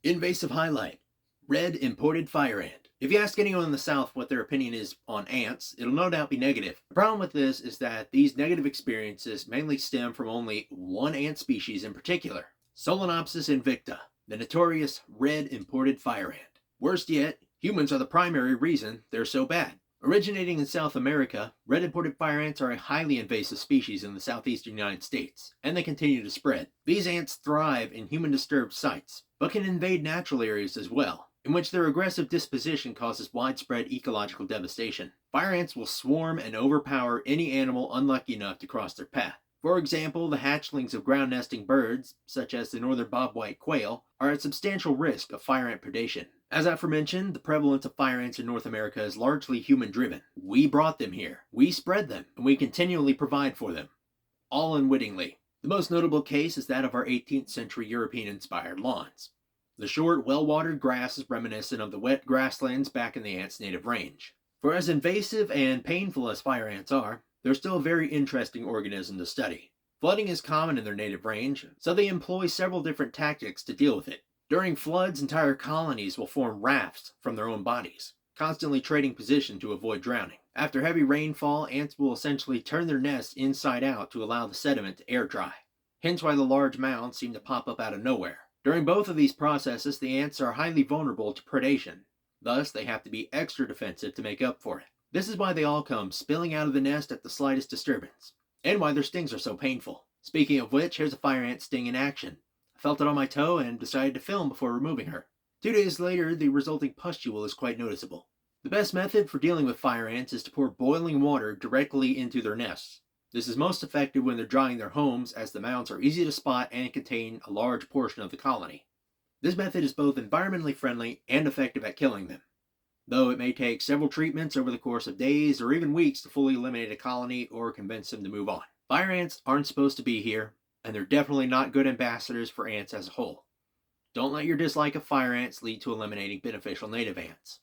Invasive highlight. Red imported fire ant. If you ask anyone in the South what their opinion is on ants, it'll no doubt be negative. The problem with this is that these negative experiences mainly stem from only one ant species in particular, Solenopsis invicta, the notorious red imported fire ant. Worst yet, humans are the primary reason they're so bad. Originating in South America, red imported fire ants are a highly invasive species in the southeastern United States, and they continue to spread. These ants thrive in human-disturbed sites, but can invade natural areas as well, in which their aggressive disposition causes widespread ecological devastation. Fire ants will swarm and overpower any animal unlucky enough to cross their path. For example, the hatchlings of ground-nesting birds, such as the northern bobwhite quail, are at substantial risk of fire ant predation. As aforementioned, the prevalence of fire ants in North America is largely human-driven. We brought them here, we spread them, and we continually provide for them, all unwittingly. The most notable case is that of our 18th century European-inspired lawns. The short, well-watered grass is reminiscent of the wet grasslands back in the ants' native range. For as invasive and painful as fire ants are, they're still a very interesting organism to study. Flooding is common in their native range, so they employ several different tactics to deal with it. During floods, entire colonies will form rafts from their own bodies, constantly trading position to avoid drowning. After heavy rainfall, ants will essentially turn their nests inside out to allow the sediment to air dry. Hence why the large mounds seem to pop up out of nowhere. During both of these processes, the ants are highly vulnerable to predation. Thus, they have to be extra defensive to make up for it. This is why they all come spilling out of the nest at the slightest disturbance, and why their stings are so painful. Speaking of which, here's a fire ant sting in action. I felt it on my toe and decided to film before removing her. 2 days later, the resulting pustule is quite noticeable. The best method for dealing with fire ants is to pour boiling water directly into their nests. This is most effective when they're drying their homes, as the mounds are easy to spot and contain a large portion of the colony. This method is both environmentally friendly and effective at killing them, though it may take several treatments over the course of days or even weeks to fully eliminate a colony or convince them to move on. Fire ants aren't supposed to be here, and they're definitely not good ambassadors for ants as a whole. Don't let your dislike of fire ants lead to eliminating beneficial native ants.